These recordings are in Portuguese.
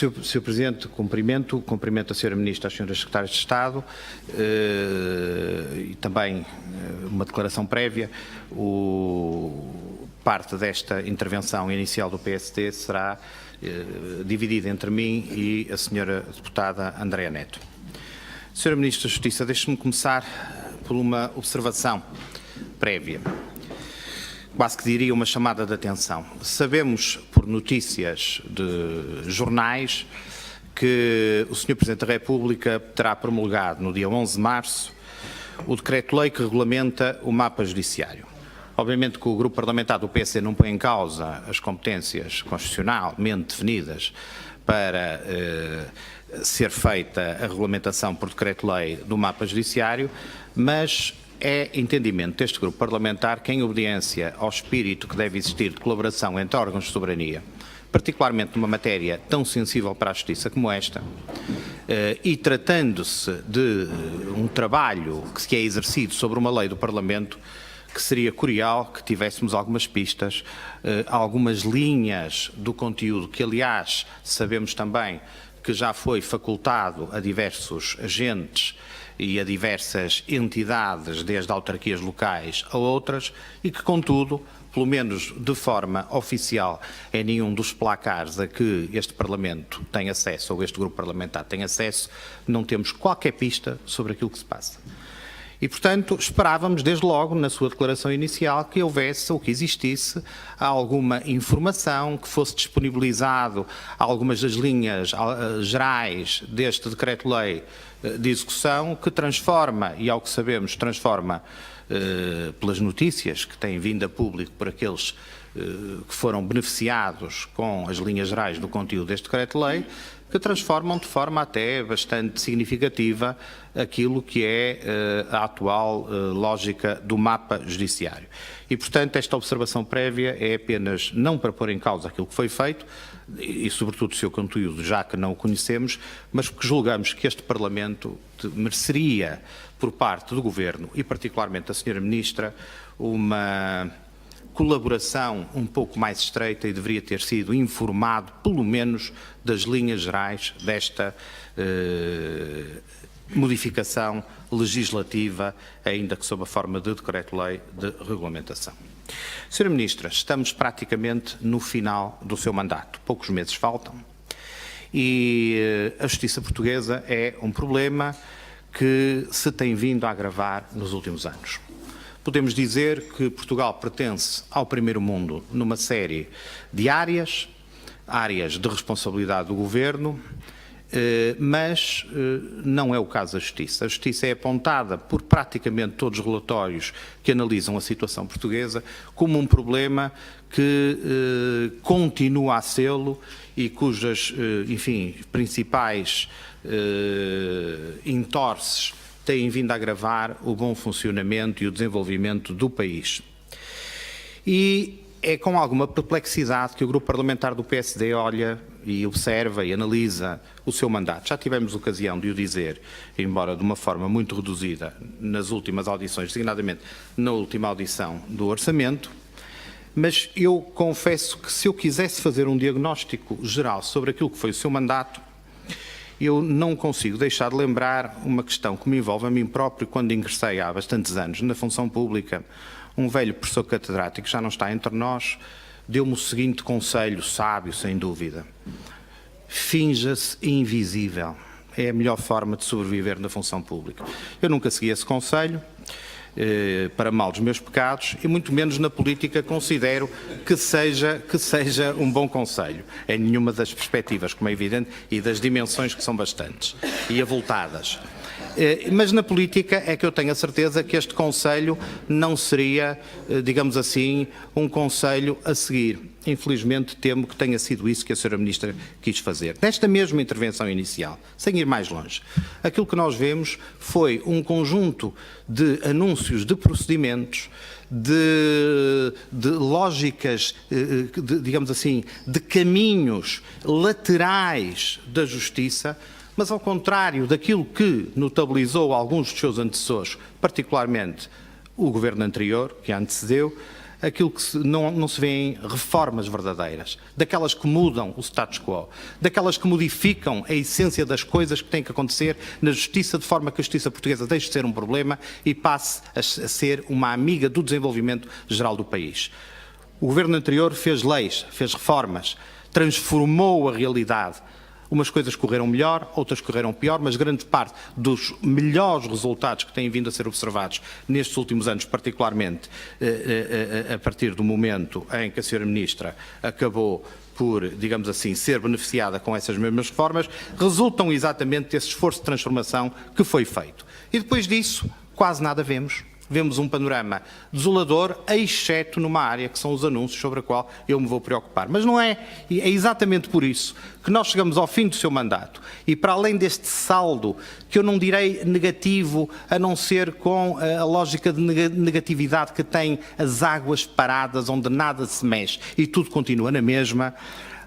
Sr. Presidente, cumprimento a Sra. Ministra, às Sras. Secretárias de Estado e também uma declaração prévia. Parte desta intervenção inicial do PSD será dividida entre mim e a Sra. Deputada Andréa Neto. Sra. Ministra da Justiça, deixe-me começar por uma observação prévia. Quase que diria uma chamada de atenção. Sabemos, por notícias de jornais, que o Sr. Presidente da República terá promulgado no dia 11 de março o decreto-lei que regulamenta o mapa judiciário. Obviamente que o grupo parlamentar do PSD não põe em causa as competências constitucionalmente definidas para ser feita a regulamentação por decreto-lei do mapa judiciário, mas é entendimento deste grupo parlamentar que, em obediência ao espírito que deve existir de colaboração entre órgãos de soberania, particularmente numa matéria tão sensível para a justiça como esta, e tratando-se de um trabalho que se é exercido sobre uma lei do Parlamento, que seria curial que tivéssemos algumas pistas, algumas linhas do conteúdo, que aliás sabemos também que já foi facultado a diversos agentes e a diversas entidades, desde autarquias locais a outras, e que, contudo, pelo menos de forma oficial, em nenhum dos placares a que este Parlamento tem acesso, ou este grupo parlamentar tem acesso, não temos qualquer pista sobre aquilo que se passa. E, portanto, esperávamos, desde logo, na sua declaração inicial, que houvesse ou que existisse alguma informação, que fosse disponibilizado algumas das linhas gerais deste decreto-lei de execução, que transforma, e ao que sabemos, transforma pelas notícias que têm vindo a público por aqueles que foram beneficiados com as linhas gerais do conteúdo deste decreto-lei, que transformam de forma até bastante significativa aquilo que é a atual lógica do mapa judiciário. E, portanto, esta observação prévia é apenas não para pôr em causa aquilo que foi feito, e sobretudo o seu conteúdo, já que não o conhecemos, mas porque julgamos que este Parlamento mereceria, por parte do Governo e particularmente da Sra. Ministra, uma colaboração um pouco mais estreita e deveria ter sido informado, pelo menos, das linhas gerais desta modificação legislativa, ainda que sob a forma de decreto-lei de regulamentação. Sra. Ministra, estamos praticamente no final do seu mandato, poucos meses faltam, e a justiça portuguesa é um problema que se tem vindo a agravar nos últimos anos. Podemos dizer que Portugal pertence ao primeiro mundo numa série de áreas de responsabilidade do Governo, mas não é o caso da Justiça. A Justiça é apontada por praticamente todos os relatórios que analisam a situação portuguesa como um problema que continua a sê-lo e cujas, enfim, principais entorces têm vindo a agravar o bom funcionamento e o desenvolvimento do país. E é com alguma perplexidade que o grupo parlamentar do PSD olha e observa e analisa o seu mandato. Já tivemos ocasião de o dizer, embora de uma forma muito reduzida, nas últimas audições, designadamente na última audição do Orçamento, mas eu confesso que se eu quisesse fazer um diagnóstico geral sobre aquilo que foi o seu mandato, eu não consigo deixar de lembrar uma questão que me envolve a mim próprio quando ingressei há bastantes anos na função pública. Um velho professor catedrático, já não está entre nós, deu-me o seguinte conselho, sábio sem dúvida: finja-se invisível, é a melhor forma de sobreviver na função pública. Eu nunca segui esse conselho, para mal dos meus pecados, e muito menos na política considero que seja um bom conselho, em nenhuma das perspectivas, como é evidente, e das dimensões que são bastantes e avultadas. Mas na política é que eu tenho a certeza que este conselho não seria, digamos assim, um conselho a seguir. Infelizmente temo que tenha sido isso que a Sra. Ministra quis fazer. Nesta mesma intervenção inicial, sem ir mais longe, aquilo que nós vemos foi um conjunto de anúncios de procedimentos, de lógicas, digamos assim, de caminhos laterais da justiça, mas ao contrário daquilo que notabilizou alguns dos seus antecessores, particularmente o governo anterior, que a antecedeu, aquilo que não se vêem reformas verdadeiras, daquelas que mudam o status quo, daquelas que modificam a essência das coisas que têm que acontecer na justiça, de forma que a justiça portuguesa deixe de ser um problema e passe a ser uma amiga do desenvolvimento geral do país. O governo anterior fez leis, fez reformas, transformou a realidade. Umas coisas correram melhor, outras correram pior, mas grande parte dos melhores resultados que têm vindo a ser observados nestes últimos anos, particularmente a partir do momento em que a Sra. Ministra acabou por, digamos assim, ser beneficiada com essas mesmas reformas, resultam exatamente desse esforço de transformação que foi feito. E depois disso, quase nada vemos. Vemos um panorama desolador, exceto numa área que são os anúncios, sobre a qual eu me vou preocupar. Mas não é, é exatamente por isso que nós chegamos ao fim do seu mandato e para além deste saldo, que eu não direi negativo, a não ser com a lógica de negatividade que tem as águas paradas, onde nada se mexe e tudo continua na mesma,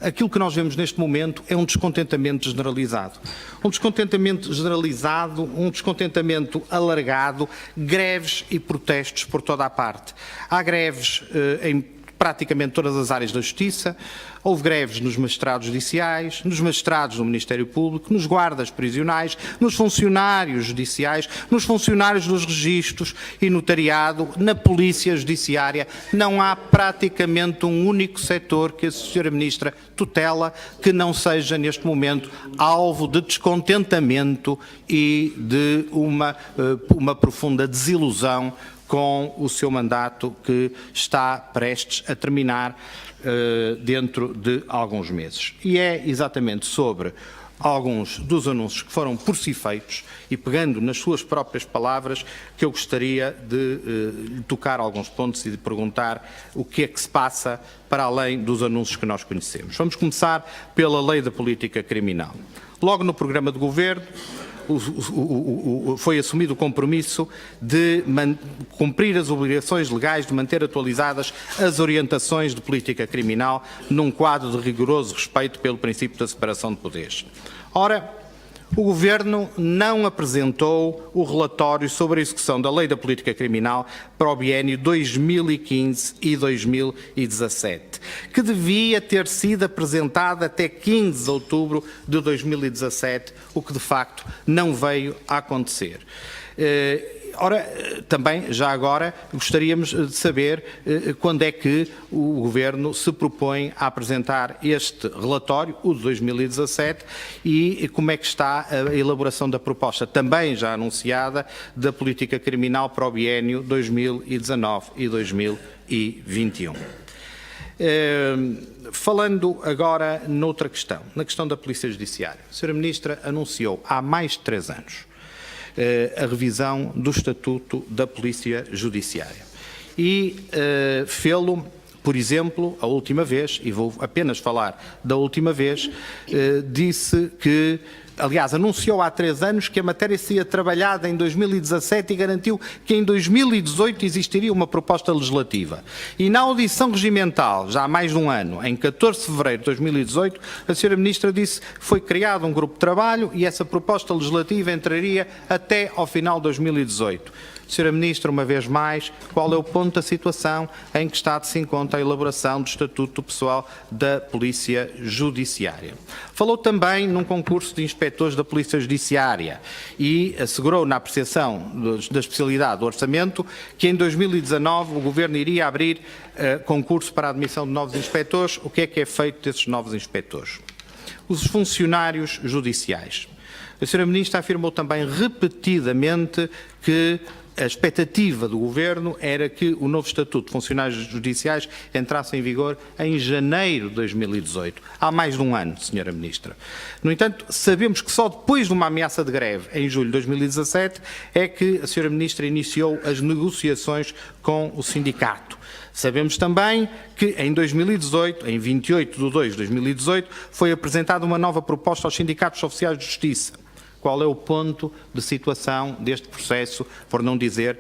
aquilo que nós vemos neste momento é um descontentamento generalizado. Um descontentamento generalizado, um descontentamento alargado, greves e protestos por toda a parte. Há greves em praticamente todas as áreas da Justiça, houve greves nos magistrados judiciais, nos magistrados do Ministério Público, nos guardas prisionais, nos funcionários judiciais, nos funcionários dos registros e notariado, na Polícia Judiciária. Não há praticamente um único setor que a Sra. Ministra tutela que não seja, neste momento, alvo de descontentamento e de uma profunda desilusão com o seu mandato, que está prestes a terminar dentro de alguns meses. E é exatamente sobre alguns dos anúncios que foram por si feitos e pegando nas suas próprias palavras que eu gostaria de tocar alguns pontos e de perguntar o que é que se passa para além dos anúncios que nós conhecemos. Vamos começar pela Lei da Política Criminal. Logo no programa de governo, foi assumido o compromisso de cumprir as obrigações legais de manter atualizadas as orientações de política criminal num quadro de rigoroso respeito pelo princípio da separação de poderes. Ora, o Governo não apresentou o relatório sobre a execução da Lei da Política Criminal para o biênio 2015 e 2017, que devia ter sido apresentada até 15 de outubro de 2017, o que de facto não veio a acontecer. Ora, também, já agora, gostaríamos de saber quando é que o Governo se propõe a apresentar este relatório, o de 2017, e como é que está a elaboração da proposta, também já anunciada, da política criminal para o biênio 2019 e 2021. Falando agora noutra questão, na questão da Polícia Judiciária. A Sra. Ministra anunciou há mais de 3 anos a revisão do Estatuto da Polícia Judiciária. E fê-lo, por exemplo, a última vez, e vou apenas falar da última vez, disse que, aliás, anunciou há 3 anos que a matéria seria trabalhada em 2017 e garantiu que em 2018 existiria uma proposta legislativa. E na audição regimental, já há mais de um ano, em 14 de fevereiro de 2018, a Sra. Ministra disse que foi criado um grupo de trabalho e essa proposta legislativa entraria até ao final de 2018. Sra. Ministra, uma vez mais, qual é o ponto da situação em que está de se encontra a elaboração do Estatuto Pessoal da Polícia Judiciária? Falou também num concurso de inspectores da Polícia Judiciária e assegurou na apreciação da especialidade do orçamento que em 2019 o Governo iria abrir concurso para a admissão de novos inspectores. O que é feito desses novos inspectores? Os funcionários judiciais. A Sra. Ministra afirmou também repetidamente que a expectativa do Governo era que o novo Estatuto de Funcionários Judiciais entrasse em vigor em janeiro de 2018. Há mais de um ano, Sra. Ministra. No entanto, sabemos que só depois de uma ameaça de greve, em julho de 2017, é que a Sra. Ministra iniciou as negociações com o sindicato. Sabemos também que em 2018, em 28 de 2 de 2018, foi apresentada uma nova proposta aos sindicatos oficiais de justiça. qual é o ponto de situação deste processo, por não dizer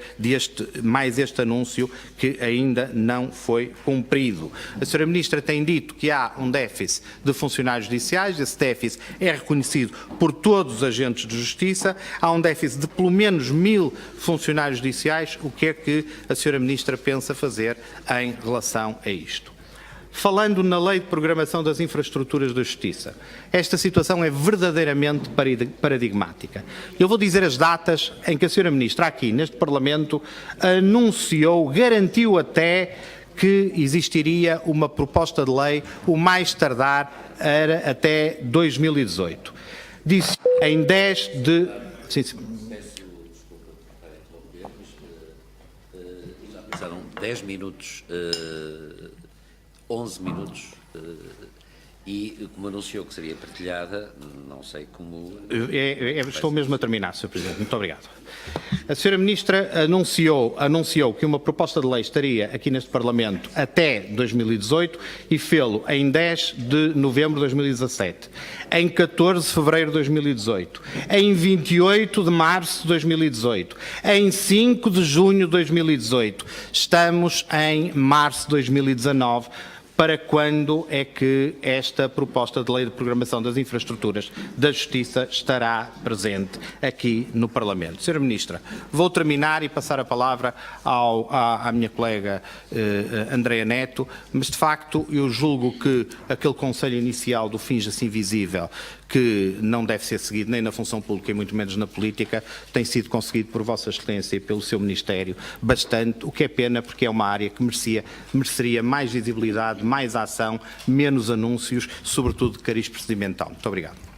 mais este anúncio que ainda não foi cumprido. A Sra. Ministra tem dito que há um déficit de funcionários judiciais, esse déficit é reconhecido por todos os agentes de justiça, há um déficit de pelo menos 1000 funcionários judiciais. O que é que a Sra. Ministra pensa fazer em relação a isto? Falando na Lei de Programação das Infraestruturas da Justiça, esta situação é verdadeiramente paradigmática. Eu vou dizer as datas em que a Sra. Ministra aqui neste Parlamento anunciou, garantiu até que existiria uma proposta de lei, o mais tardar era até 2018. Disse em 10 de... Sim, sim. Passaram 10 minutos, 11 minutos, e como anunciou que seria partilhada, não sei como... Estou mesmo a terminar, Sr. Presidente. Muito obrigado. A Sra. Ministra anunciou que uma proposta de lei estaria aqui neste Parlamento até 2018 e fê-lo em 10 de novembro de 2017, em 14 de fevereiro de 2018, em 28 de março de 2018, em 5 de junho de 2018. Estamos em março de 2019. Para quando é que esta proposta de lei de programação das infraestruturas da Justiça estará presente aqui no Parlamento? Sra. Ministra, vou terminar e passar a palavra à minha colega Andreia Neto, mas de facto eu julgo que aquele conselho inicial do finja-se invisível, que não deve ser seguido nem na função pública e muito menos na política, tem sido conseguido por Vossa Excelência e pelo seu Ministério bastante, o que é pena porque é uma área que mereceria mais visibilidade, mais ação, menos anúncios, sobretudo de cariz procedimental. Muito obrigado.